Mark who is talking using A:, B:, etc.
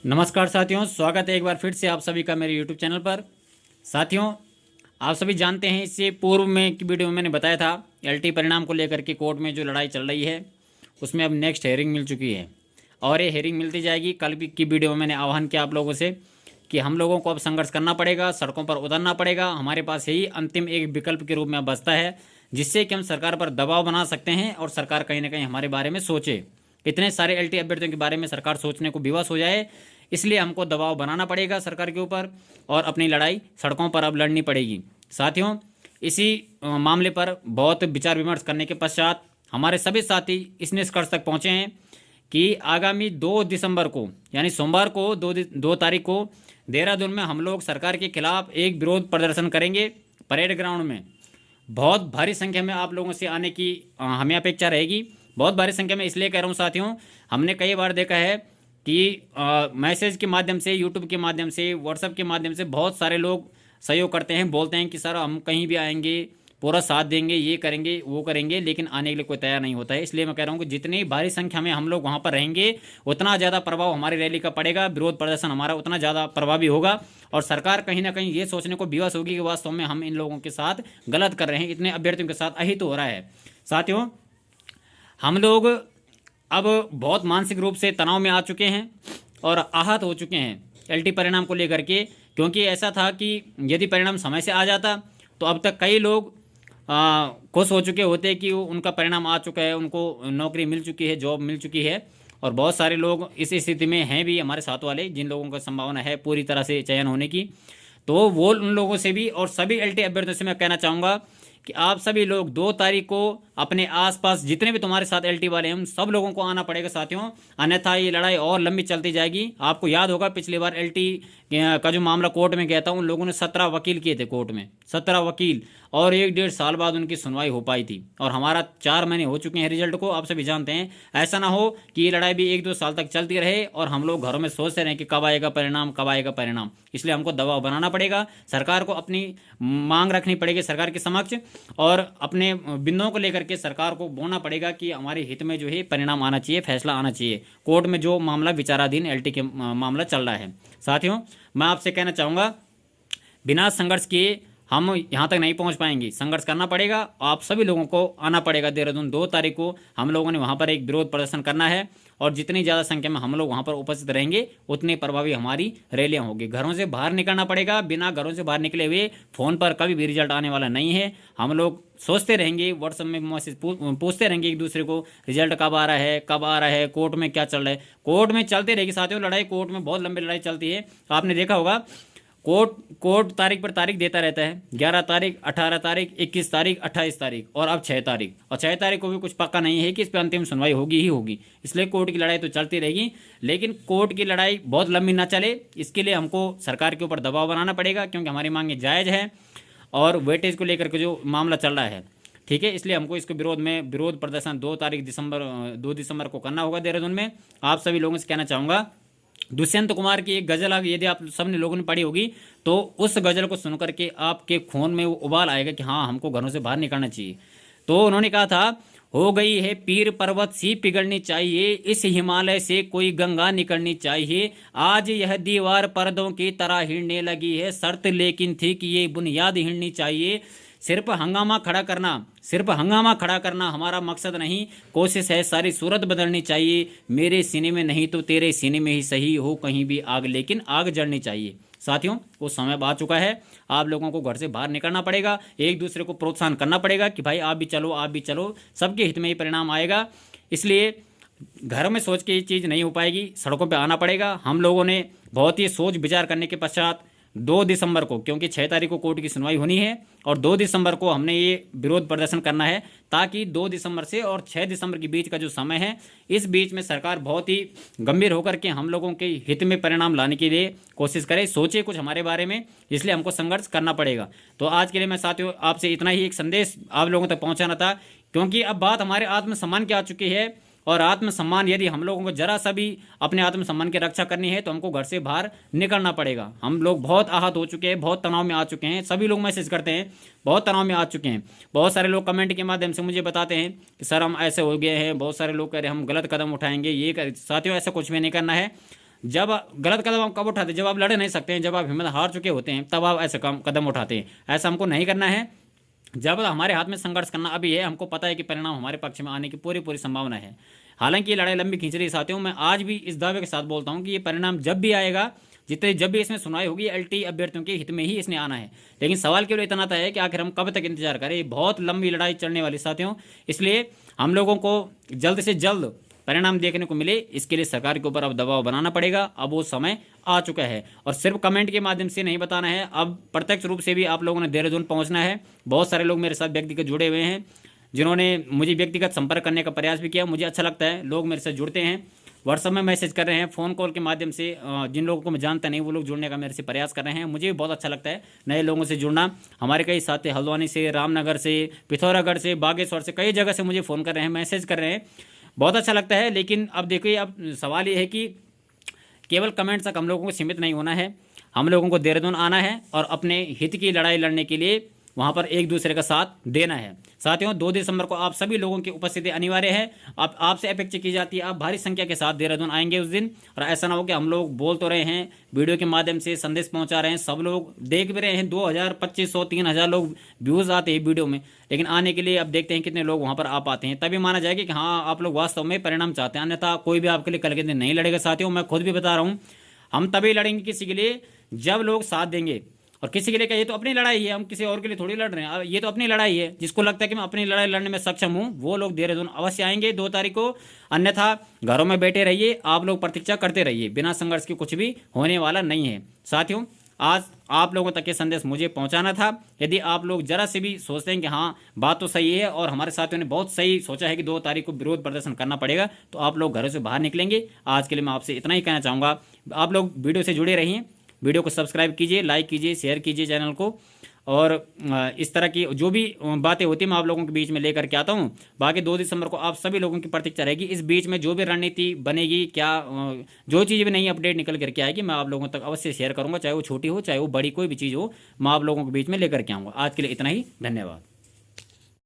A: नमस्कार साथियों, स्वागत है एक बार फिर से आप सभी का मेरे YouTube चैनल पर। साथियों, आप सभी जानते हैं इससे पूर्व में की वीडियो में मैंने बताया था एलटी परिणाम को लेकर के कोर्ट में जो लड़ाई चल रही है उसमें अब नेक्स्ट हेयरिंग मिल चुकी है और ये हेयरिंग मिलती जाएगी। कल की वीडियो में मैंने आह्वान किया आप लोगों से कि हम लोगों को अब संघर्ष करना पड़ेगा, सड़कों पर उतरना पड़ेगा। हमारे पास यही अंतिम एक विकल्प के रूप में अब बचता है जिससे कि हम सरकार पर दबाव बना सकते हैं और सरकार कहीं ना कहीं हमारे बारे में सोचे। इतने सारे एलटी अभ्यर्थियों के बारे में सरकार सोचने को विवश हो जाए, इसलिए हमको दबाव बनाना पड़ेगा सरकार के ऊपर और अपनी लड़ाई सड़कों पर अब लड़नी पड़ेगी। साथियों, इसी मामले पर बहुत विचार विमर्श करने के पश्चात हमारे सभी साथी इस निष्कर्ष तक पहुँचे हैं कि आगामी 2 दिसंबर को यानी सोमवार को 2 तारीख को देहरादून में हम लोग सरकार के खिलाफ एक विरोध प्रदर्शन करेंगे परेड ग्राउंड में। बहुत भारी संख्या में आप लोगों से आने की हमें अपेक्षा रहेगी। बहुत भारी संख्या में इसलिए कह रहा हूँ साथियों, हमने कई बार देखा है कि मैसेज के माध्यम से, यूट्यूब के माध्यम से, व्हाट्सएप के माध्यम से बहुत सारे लोग सहयोग करते हैं, बोलते हैं कि सर हम कहीं भी आएंगे, पूरा साथ देंगे, ये करेंगे वो करेंगे, लेकिन आने के लिए कोई तैयार नहीं होता है। इसलिए मैं कह रहा हूँ कि जितनी भारी संख्या में हम लोग वहाँ पर रहेंगे उतना ज़्यादा प्रभाव हमारी रैली का पड़ेगा, विरोध प्रदर्शन हमारा उतना ज़्यादा प्रभावी होगा और सरकार कहीं ना कहीं ये सोचने को विवश होगी कि वास्तव में हम इन लोगों के साथ गलत कर रहे हैं, इतने अभ्यर्थियों के साथ अहित हो रहा है। साथियों, हम लोग अब बहुत मानसिक रूप से तनाव में आ चुके हैं और आहत हो चुके हैं एलटी परिणाम को लेकर के, क्योंकि ऐसा था कि यदि परिणाम समय से आ जाता तो अब तक कई लोग खुश हो चुके होते कि उनका परिणाम आ चुका है, उनको नौकरी मिल चुकी है, जॉब मिल चुकी है। और बहुत सारे लोग इस स्थिति में हैं भी हमारे साथ वाले, जिन लोगों का संभावना है पूरी तरह से चयन होने की। तो वो उन लोगों से भी और सभी एलटी अभ्यर्थियों से मैं कहना चाहूँगा कि आप सभी लोग 2 तारीख को अपने आसपास जितने भी तुम्हारे साथ एलटी वाले हैं उन सब लोगों को आना पड़ेगा साथियों, अन्यथा ये लड़ाई और लंबी चलती जाएगी। आपको याद होगा पिछली बार एलटी का जो मामला कोर्ट में गया था, उन लोगों ने 17 वकील किए थे कोर्ट में, 17 वकील, और 1-1.5 साल बाद उनकी सुनवाई हो पाई थी और हमारा 4 महीने हो चुके हैं रिजल्ट को, आप सभी जानते हैं। ऐसा ना हो कि ये लड़ाई भी 1-2 साल तक चलती रहे और हम लोग घरों में सोचते रहें कि कब आएगा परिणाम, कब आएगा परिणाम। इसलिए हमको दबाव बनाना पड़ेगा, सरकार को अपनी मांग रखनी पड़ेगी सरकार के समक्ष और अपने बिंदुओं को लेकर के सरकार को बोलना पड़ेगा कि हमारे हित में जो है परिणाम आना चाहिए, फैसला आना चाहिए कोर्ट में जो मामला विचाराधीन एलटी के मामला चल रहा है। साथियों, मैं आपसे कहना चाहूँगा बिना संघर्ष किए हम यहाँ तक नहीं पहुँच पाएंगे, संघर्ष करना पड़ेगा। आप सभी लोगों को आना पड़ेगा देहरादून। 2 तारीख को हम लोगों ने वहाँ पर एक विरोध प्रदर्शन करना है और जितनी ज़्यादा संख्या में हम लोग वहाँ पर उपस्थित रहेंगे उतनी प्रभावी हमारी रैलियाँ होगी। घरों से बाहर निकलना पड़ेगा, बिना घरों से बाहर निकले हुए फ़ोन पर कभी भी रिजल्ट आने वाला नहीं है। हम लोग सोचते रहेंगे, व्हाट्सएप में मैसेज पूछते रहेंगे एक दूसरे को, रिजल्ट कब आ रहा है, कब आ रहा है, कोर्ट में क्या चल रहा है। कोर्ट में चलती रहेगी साथियों लड़ाई, कोर्ट में बहुत लंबी लड़ाई चलती है। आपने देखा होगा कोर्ट तारीख पर तारीख देता रहता है, 11 तारीख, 18 तारीख, 21 तारीख, 28 तारीख और अब 6 तारीख, और 6 तारीख को भी कुछ पक्का नहीं है कि इस पर अंतिम सुनवाई होगी ही होगी। इसलिए कोर्ट की लड़ाई तो चलती रहेगी, लेकिन कोर्ट की लड़ाई बहुत लंबी ना चले, इसके लिए हमको सरकार के ऊपर दबाव बनाना पड़ेगा, क्योंकि हमारी मांगें जायज़ है और वेटेज को लेकर के जो मामला चल रहा है, ठीक है। इसलिए हमको इसके विरोध में विरोध प्रदर्शन 2 दिसंबर को करना होगा देहरादून में। आप सभी लोगों से कहना चाहूँगा, दुष्यंत कुमार की एक गज़ल यदि आप सब ने लोगों ने पढ़ी होगी तो उस गज़ल को सुनकर के आपके खून में वो उबाल आएगा कि हाँ, हमको घरों से बाहर निकलना चाहिए। तो उन्होंने कहा था, हो गई है पीर पर्वत सी पिघलनी चाहिए, इस हिमालय से कोई गंगा निकलनी चाहिए, आज यह दीवार पर्दों की तरह हिलने लगी है, शर्त लेकिन थी कि ये बुनियाद हिलनी चाहिए। सिर्फ हंगामा खड़ा करना हमारा मकसद नहीं, कोशिश है सारी सूरत बदलनी चाहिए, मेरे सीने में नहीं तो तेरे सीने में ही सही, हो कहीं भी आग लेकिन आग जलनी चाहिए। साथियों, वो समय आ चुका है, आप लोगों को घर से बाहर निकलना पड़ेगा, एक दूसरे को प्रोत्साहन करना पड़ेगा कि भाई आप भी चलो, सबके हित में ही परिणाम आएगा। इसलिए घर में सोच के ये चीज़ नहीं हो पाएगी, सड़कों पर आना पड़ेगा। हम लोगों ने बहुत ही सोच विचार करने के पश्चात 2 दिसंबर को, क्योंकि 6 तारीख को कोर्ट की सुनवाई होनी है और 2 दिसंबर को हमने ये विरोध प्रदर्शन करना है, ताकि 2 दिसंबर से और 6 दिसंबर के बीच का जो समय है, इस बीच में सरकार बहुत ही गंभीर होकर के हम लोगों के हित में परिणाम लाने के लिए कोशिश करे, सोचे कुछ हमारे बारे में। इसलिए हमको संघर्ष करना पड़ेगा। तो आज के लिए मैं साथियों आपसे इतना ही एक संदेश आप लोगों तक पहुँचाना था, क्योंकि अब बात हमारे आत्मसम्मान की आ चुकी है और आत्मसम्मान, यदि हम लोगों को जरा सा भी अपने आत्मसम्मान की रक्षा करनी है तो हमको घर से बाहर निकलना पड़ेगा। हम लोग बहुत आहत हो चुके हैं, बहुत तनाव में आ चुके हैं, सभी लोग मैसेज करते हैं बहुत तनाव में आ चुके हैं। बहुत सारे लोग कमेंट के माध्यम से मुझे बताते हैं कि सर हम ऐसे हो गए हैं, बहुत सारे लोग कह रहे हैं हम गलत कदम उठाएंगे, ये कर। साथियों, ऐसा कुछ भी नहीं करना है। जब गलत कदम आप कब उठाते हैं? जब आप लड़ नहीं सकते हैं, जब आप हिम्मत हार चुके होते हैं, तब आप ऐसे कदम उठाते हैं। ऐसा हमको नहीं करना है। जब हमारे हाथ में संघर्ष करना अभी है, हमको पता है कि परिणाम हमारे पक्ष में आने की पूरी पूरी संभावना है। हालांकि ये लड़ाई लंबी खींच रही साथियों, मैं आज भी इस दावे के साथ बोलता हूँ कि ये परिणाम जब भी आएगा, जब भी इसमें सुनवाई होगी, एलटी अभ्यर्थियों के हित में ही इसने आना है। लेकिन सवाल केवल इतना आता है कि आखिर हम कब तक इंतजार करें? ये बहुत लंबी लड़ाई चलने वाली साथियों, इसलिए हम लोगों को जल्द से जल्द परिणाम देखने को मिले, इसके लिए सरकार के ऊपर अब दबाव बनाना पड़ेगा। अब वो समय आ चुका है, और सिर्फ कमेंट के माध्यम से नहीं बताना है, अब प्रत्यक्ष रूप से भी आप लोगों ने देहरादून पहुंचना है। बहुत सारे लोग मेरे साथ व्यक्तिगत जुड़े हुए हैं, जिन्होंने मुझे व्यक्तिगत संपर्क करने का प्रयास भी किया। मुझे अच्छा लगता है, लोग मेरे साथ जुड़ते हैं, व्हाट्सएप में मैसेज कर रहे हैं, फ़ोन कॉल के माध्यम से जिन लोगों को मैं जानता नहीं वो लोग जुड़ने का मेरे से प्रयास कर रहे हैं। मुझे भी बहुत अच्छा लगता है नए लोगों से जुड़ना। हमारे कई साथी हल्द्वानी से, रामनगर से, पिथौरागढ़ से, बागेश्वर से, कई जगह से मुझे फ़ोन कर रहे हैं, मैसेज कर रहे हैं, बहुत अच्छा लगता है। लेकिन अब देखिए, अब सवाल ये है कि केवल कमेंट्स तक हम लोगों को सीमित नहीं होना है। हम लोगों को देहरादून आना है और अपने हित की लड़ाई लड़ने के लिए वहाँ पर एक दूसरे का साथ देना है। साथियों, 2 दिसंबर को आप सभी लोगों की उपस्थिति अनिवार्य है। अब आपसे अपेक्षा की जाती है आप भारी संख्या के साथ देहरादून आएंगे उस दिन। और ऐसा ना हो कि हम लोग बोल तो रहे हैं, वीडियो के माध्यम से संदेश पहुंचा रहे हैं, सब लोग देख भी रहे हैं, 2000, 2500, 3000 लोग व्यूज़ आते हैं वीडियो में, लेकिन आने के लिए अब देखते हैं कितने लोग वहाँ पर आ पाते हैं। तभी माना जाएगा कि हाँ, आप लोग वास्तव में परिणाम चाहते हैं। अन्यथा कोई भी आपके लिए कल के दिन नहीं लड़ेगा। साथियों, मैं खुद भी बता रहा हूँ, हम तभी लड़ेंगे किसी के लिए जब लोग साथ देंगे। और किसी के लिए क्या, ये तो अपनी लड़ाई है, हम किसी और के लिए थोड़ी लड़ रहे हैं। ये तो अपनी लड़ाई है। जिसको लगता है कि मैं अपनी लड़ाई लड़ने में सक्षम हूँ, वो लोग देहरादून अवश्य आएंगे 2 तारीख को। अन्यथा घरों में बैठे रहिए, आप लोग प्रतीक्षा करते रहिए, बिना संघर्ष के कुछ भी होने वाला नहीं है। साथियों, आज आप लोगों तक ये संदेश मुझे पहुंचाना था। यदि आप लोग जरा से भी सोचते हैं कि हाँ, बात तो सही है और हमारे साथियों ने बहुत सही सोचा है कि 2 तारीख को विरोध प्रदर्शन करना पड़ेगा, तो आप लोग घरों से बाहर निकलेंगे। आज के लिए मैं आपसे इतना ही कहना चाहूँगा। आप लोग वीडियो से जुड़े रहिए, वीडियो को सब्सक्राइब कीजिए, लाइक कीजिए, शेयर कीजिए चैनल को। और इस तरह की जो भी बातें होती हैं मैं आप लोगों के बीच में लेकर के आता हूँ। बाकी 2 दिसंबर को आप सभी लोगों की प्रतीक्षा रहेगी। इस बीच में जो भी रणनीति बनेगी, क्या जो चीज़ भी नई अपडेट निकल करके आएगी, मैं आप लोगों तक अवश्य शेयर करूँगा। चाहे वो छोटी हो, चाहे वो बड़ी, कोई भी चीज़ हो, मैं आप लोगों के बीच में लेकर के आऊँगा। आज के लिए इतना ही, धन्यवाद।